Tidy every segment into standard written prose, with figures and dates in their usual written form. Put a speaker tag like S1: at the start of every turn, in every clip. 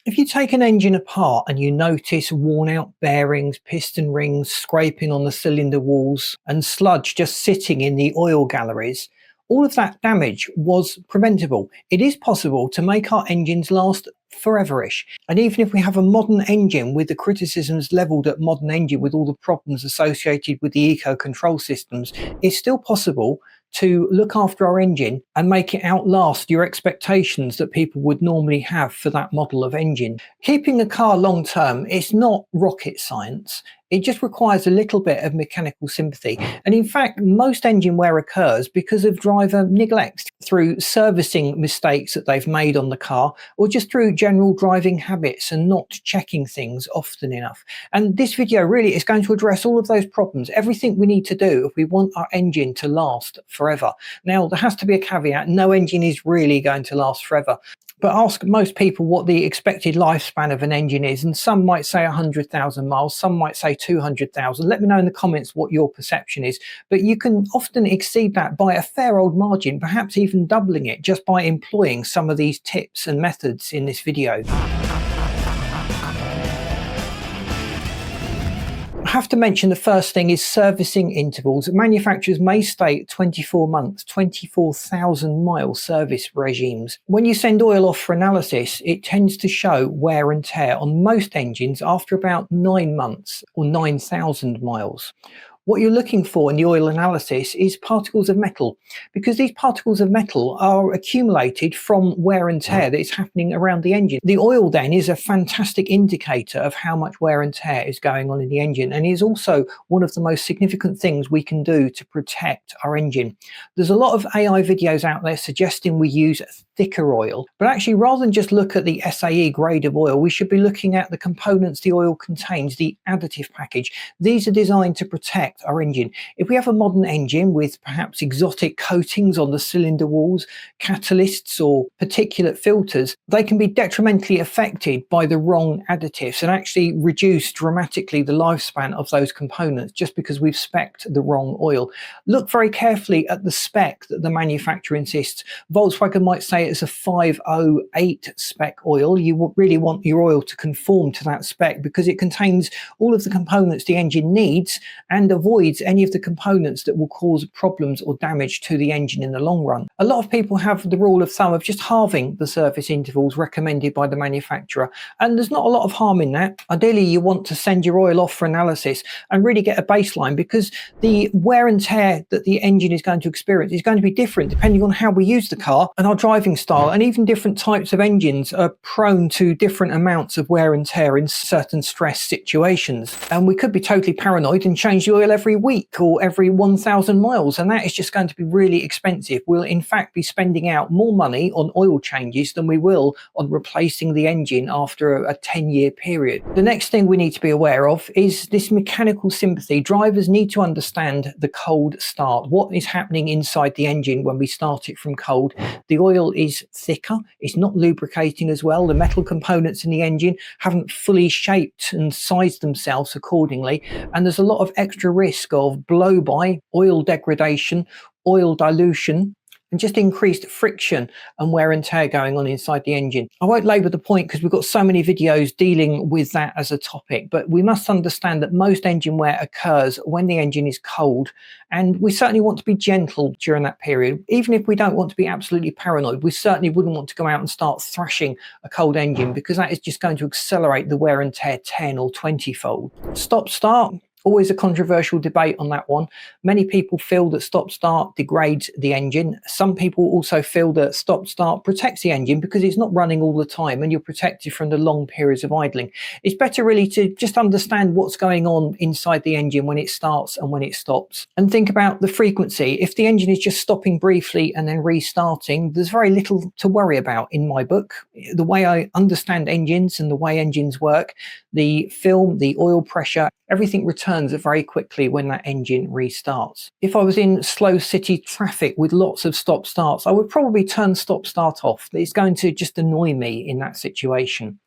S1: If you take an engine apart and you notice worn out bearings, piston rings, scraping on the cylinder walls, and sludge just sitting in the oil galleries, all of that damage was preventable. It is possible to make our engines last foreverish. And even if we have a modern engine with the criticisms levelled at modern engine with all the problems associated with the eco control systems, it's still possible to look after our engine and make it outlast your expectations that people would normally have for that model of engine. Keeping a car long term is not rocket science. It just requires a little bit of mechanical sympathy. And in fact, most engine wear occurs because of driver neglect, through servicing mistakes that they've made on the car, or just through general driving habits and not checking things often enough. And this video really is going to address all of those problems, everything we need to do if we want our engine to last forever. Now, there has to be a caveat. No engine is really going to last forever. But ask most people what the expected lifespan of an engine is, and some might say 100,000 miles, some might say 200,000. Let me know in the comments what your perception is. But you can often exceed that by a fair old margin, perhaps even doubling it, just by employing some of these tips and methods in this video. I have to mention the first thing is servicing intervals. Manufacturers may state 24 months, 24,000 mile service regimes. When you send oil off for analysis, it tends to show wear and tear on most engines after about 9 months or 9,000 miles. What you're looking for in the oil analysis is particles of metal, because these particles of metal are accumulated from wear and tear that is happening around the engine. The oil then is a fantastic indicator of how much wear and tear is going on in the engine, and is also one of the most significant things we can do to protect our engine. There's a lot of AI videos out there suggesting we use thicker oil, but actually, rather than just look at the SAE grade of oil, we should be looking at the components the oil contains, the additive package. These are designed to protect our engine. If we have a modern engine with perhaps exotic coatings on the cylinder walls, catalysts or particulate filters, they can be detrimentally affected by the wrong additives and actually reduce dramatically the lifespan of those components just because we've spec'd the wrong oil. Look very carefully at the spec that the manufacturer insists. Volkswagen might say it's a 508 spec oil. You really want your oil to conform to that spec because it contains all of the components the engine needs and avoids any of the components that will cause problems or damage to the engine in the long run. A lot of people have the rule of thumb of just halving the service intervals recommended by the manufacturer, and there's not a lot of harm in that. Ideally, you want to send your oil off for analysis and really get a baseline, because the wear and tear that the engine is going to experience is going to be different depending on how we use the car and our driving style, and even different types of engines are prone to different amounts of wear and tear in certain stress situations. And we could be totally paranoid and change the oil every week or every 1,000 miles, and that is just going to be really expensive. We'll in fact be spending out more money on oil changes than we will on replacing the engine after a 10-year period. The next thing we need to be aware of is this mechanical sympathy. Drivers need to understand the cold start, what is happening inside the engine when we start it from cold. The oil is thicker, it's not lubricating as well, the metal components in the engine haven't fully shaped and sized themselves accordingly, and there's a lot of extra risk of blow-by, oil degradation, oil dilution, and just increased friction and wear and tear going on inside the engine. I won't labour the point because we've got so many videos dealing with that as a topic, but we must understand that most engine wear occurs when the engine is cold, and we certainly want to be gentle during that period. Even if we don't want to be absolutely paranoid, we certainly wouldn't want to go out and start thrashing a cold engine, because that is just going to accelerate the wear and tear 10 or 20-fold. Stop start. Always a controversial debate on that one. Many people feel that stop-start degrades the engine. Some people also feel that stop-start protects the engine because it's not running all the time and you're protected from the long periods of idling. It's better really to just understand what's going on inside the engine when it starts and when it stops. And think about the frequency. If the engine is just stopping briefly and then restarting, there's very little to worry about in my book. The way I understand engines and the way engines work, the film, the oil pressure, everything returns very quickly when that engine restarts. If I was in slow city traffic with lots of stop starts, I would probably turn stop start off. It's going to just annoy me in that situation.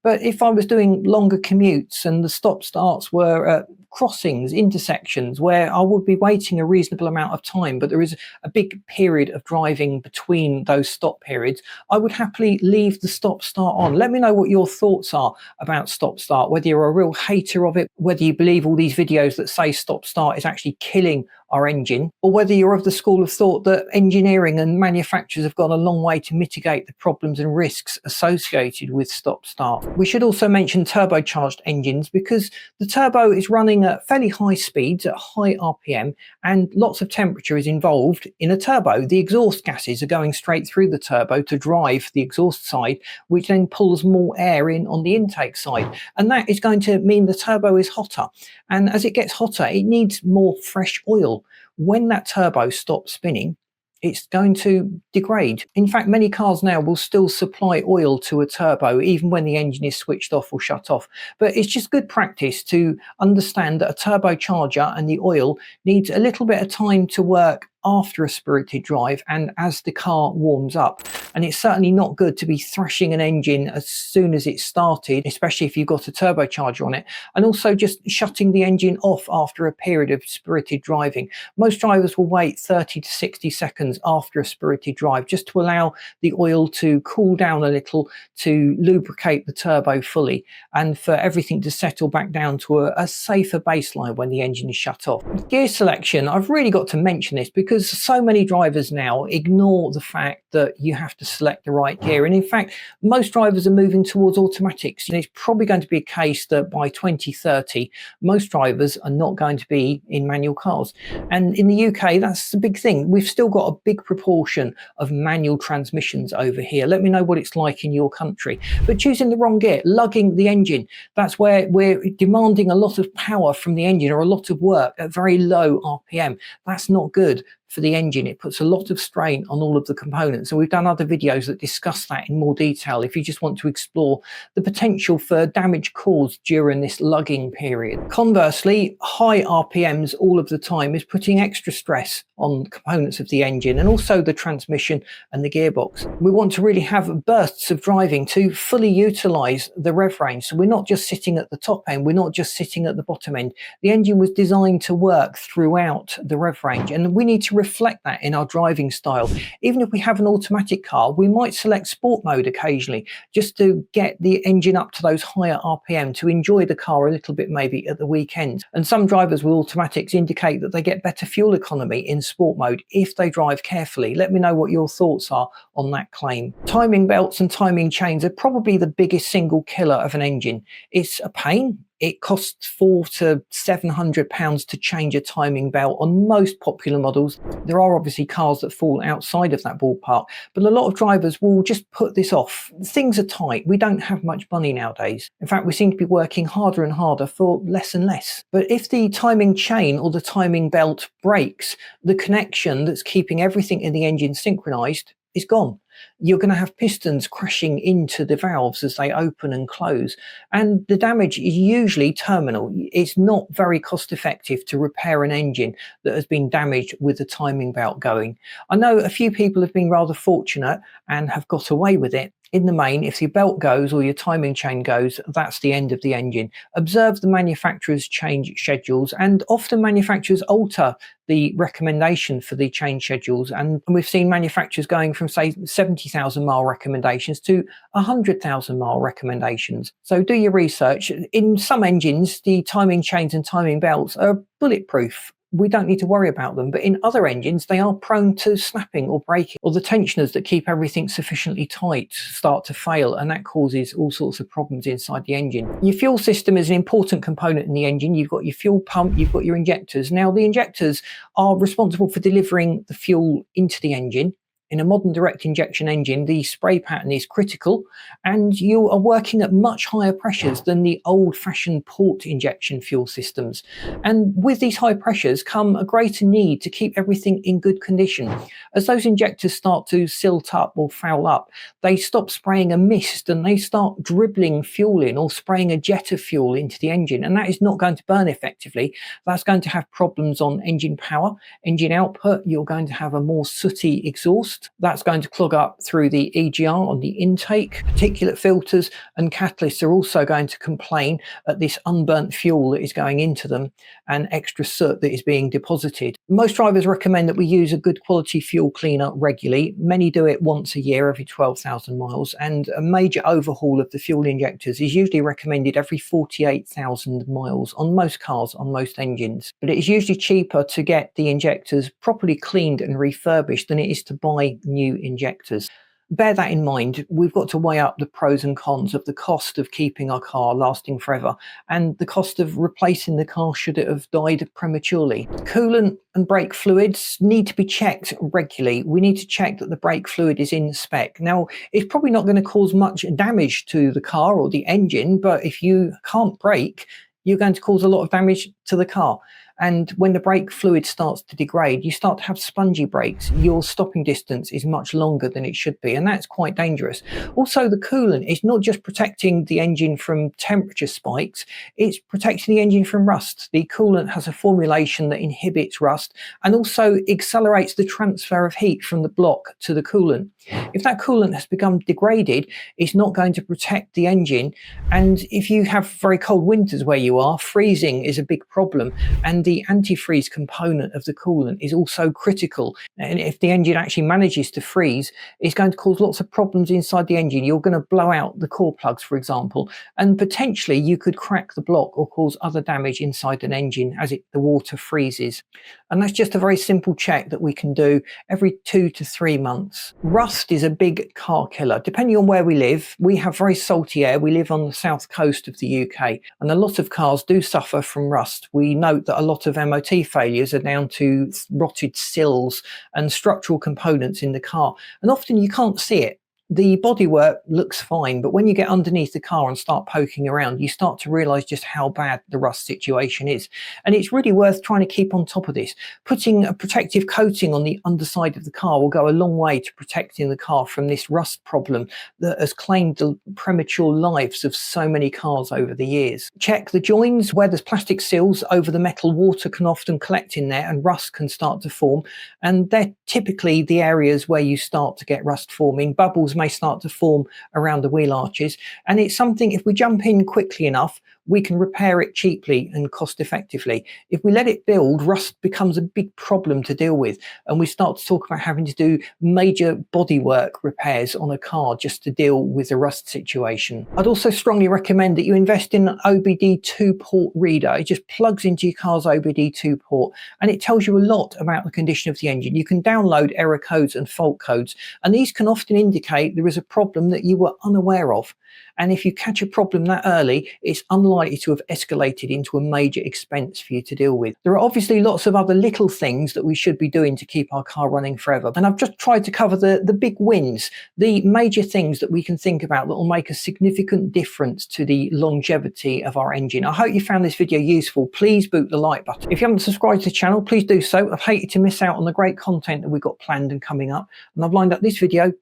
S1: But if I was doing longer commutes and the stop starts were crossings, intersections where I would be waiting a reasonable amount of time, but there is a big period of driving between those stop periods, I would happily leave the stop start on. Let me know what your thoughts are about stop start, whether you're a real hater of it, whether you believe all these videos that say stop start is actually killing our engine, or whether you're of the school of thought that engineering and manufacturers have gone a long way to mitigate the problems and risks associated with stop start. We should also mention turbocharged engines, because the turbo is running at fairly high speeds at high RPM, and lots of temperature is involved in a turbo. The exhaust gases are going straight through the turbo to drive the exhaust side, which then pulls more air in on the intake side, and that is going to mean the turbo is hotter, and as it gets hotter it needs more fresh oil. When that turbo stops spinning, it's going to degrade. In fact, many cars now will still supply oil to a turbo even when the engine is switched off or shut off. But it's just good practice to understand that a turbocharger and the oil needs a little bit of time to work after a spirited drive and as the car warms up. And it's certainly not good to be thrashing an engine as soon as it's started, especially if you've got a turbocharger on it, and also just shutting the engine off after a period of spirited driving. Most drivers will wait 30 to 60 seconds after a spirited drive just to allow the oil to cool down a little, to lubricate the turbo fully, and for everything to settle back down to a safer baseline when the engine is shut off. Gear selection, I've really got to mention this because so many drivers now ignore the fact that you have to select the right gear, and in fact most drivers are moving towards automatics. And it's probably going to be a case that by 2030 most drivers are not going to be in manual cars, and in the UK that's the big thing. We've still got a big proportion of manual transmissions over here. Let me know what it's like in your country. But choosing the wrong gear, lugging the engine, that's where we're demanding a lot of power from the engine or a lot of work at very low RPM. That's not good for the engine. It puts a lot of strain on all of the components, and we've done other videos that discuss that in more detail if you just want to explore the potential for damage caused during this lugging period. Conversely, high RPMs all of the time is putting extra stress on components of the engine and also the transmission and the gearbox. We want to really have bursts of driving to fully utilize the rev range, so we're not just sitting at the top end, we're not just sitting at the bottom end. The engine was designed to work throughout the rev range, and we need to reflect that in our driving style. Even if we have an automatic car, we might select sport mode occasionally just to get the engine up to those higher RPM to enjoy the car a little bit maybe at the weekend. And some drivers with automatics indicate that they get better fuel economy in sport mode if they drive carefully. Let me know what your thoughts are on that claim. Timing belts and timing chains are probably the biggest single killer of an engine. It's a pain. It costs £400 to £700 to change a timing belt on most popular models. There are obviously cars that fall outside of that ballpark, but a lot of drivers will just put this off. Things are tight. We don't have much money nowadays. In fact, we seem to be working harder and harder for less and less. But if the timing chain or the timing belt breaks, the connection that's keeping everything in the engine synchronized is gone. You're going to have pistons crashing into the valves as they open and close, and the damage is usually terminal. It's not very cost effective to repair an engine that has been damaged with the timing belt going. I know a few people have been rather fortunate and have got away with it. In the main, if your belt goes or your timing chain goes, that's the end of the engine. Observe the manufacturer's change schedules, and often manufacturers alter the recommendation for the change schedules, and we've seen manufacturers going from say 70,000 mile recommendations to 100,000 mile recommendations. So do your research. In some engines, the timing chains and timing belts are bulletproof. We don't need to worry about them, but in other engines they are prone to snapping or breaking, or the tensioners that keep everything sufficiently tight start to fail, and that causes all sorts of problems inside the engine. Your fuel system is an important component in the engine. You've got your fuel pump, you've got your injectors. Now the injectors are responsible for delivering the fuel into the engine. In a modern direct injection engine, the spray pattern is critical, and you are working at much higher pressures than the old-fashioned port injection fuel systems. And with these high pressures come a greater need to keep everything in good condition. As those injectors start to silt up or foul up, they stop spraying a mist and they start dribbling fuel in or spraying a jet of fuel into the engine, and that is not going to burn effectively. That's going to have problems on engine power, engine output. You're going to have a more sooty exhaust. exhaust. That's going to clog up through the EGR on the intake. Particulate filters and catalysts are also going to complain at this unburnt fuel that is going into them and extra soot that is being deposited. Most drivers recommend that we use a good quality fuel cleaner regularly. Many do it once a year, every 12,000 miles, and a major overhaul of the fuel injectors is usually recommended every 48,000 miles on most cars, on most engines. But it is usually cheaper to get the injectors properly cleaned and refurbished than it is to buy new injectors. Bear that in mind. We've got to weigh up the pros and cons of the cost of keeping our car lasting forever and the cost of replacing the car should it have died prematurely. Coolant and brake fluids need to be checked regularly. We need to check that the brake fluid is in spec. Now, it's probably not going to cause much damage to the car or the engine, but if you can't brake, you're going to cause a lot of damage to the car. And when the brake fluid starts to degrade, you start to have spongy brakes. Your stopping distance is much longer than it should be, and that's quite dangerous. Also, the coolant is not just protecting the engine from temperature spikes, it's protecting the engine from rust. The coolant has a formulation that inhibits rust and also accelerates the transfer of heat from the block to the coolant. If that coolant has become degraded, it's not going to protect the engine. And if you have very cold winters where you are, freezing is a big problem. And the antifreeze component of the coolant is also critical. And if the engine actually manages to freeze, it's going to cause lots of problems inside the engine. You're going to blow out the core plugs, for example, and potentially you could crack the block or cause other damage inside an engine as the water freezes. And that's just a very simple check that we can do every 2 to 3 months. Rust is a big car killer. Depending on where we live, we have very salty air. We live on the south coast of the UK, and a lot of cars do suffer from rust. We note that a lot of MOT failures are down to rotted sills and structural components in the car, and often you can't see it. The bodywork looks fine, but when you get underneath the car and start poking around, you start to realize just how bad the rust situation is. And it's really worth trying to keep on top of this. Putting a protective coating on the underside of the car will go a long way to protecting the car from this rust problem that has claimed the premature lives of so many cars over the years. Check the joins. Where there's plastic seals over the metal, water can often collect in there and rust can start to form. And they're typically the areas where you start to get rust forming. Bubbles may start to form around the wheel arches, and it's something, if we jump in quickly enough, we can repair it cheaply and cost effectively. If we let it build, rust becomes a big problem to deal with, and we start to talk about having to do major bodywork repairs on a car just to deal with the rust situation. I'd also strongly recommend that you invest in an OBD2 port reader. It just plugs into your car's OBD2 port and it tells you a lot about the condition of the engine. You can download error codes and fault codes, and these can often indicate there is a problem that you were unaware of. And if you catch a problem that early, it's unlikely to have escalated into a major expense for you to deal with. There are obviously lots of other little things that we should be doing to keep our car running forever. And I've just tried to cover the big wins, the major things that we can think about that will make a significant difference to the longevity of our engine. I hope you found this video useful. Please boot the like button. If you haven't subscribed to the channel, please do so. I've hated to miss out on the great content that we've got planned and coming up. And I've lined up this video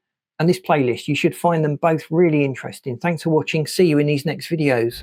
S1: and this playlist. You should find them both really interesting. Thanks for watching. See you in these next videos.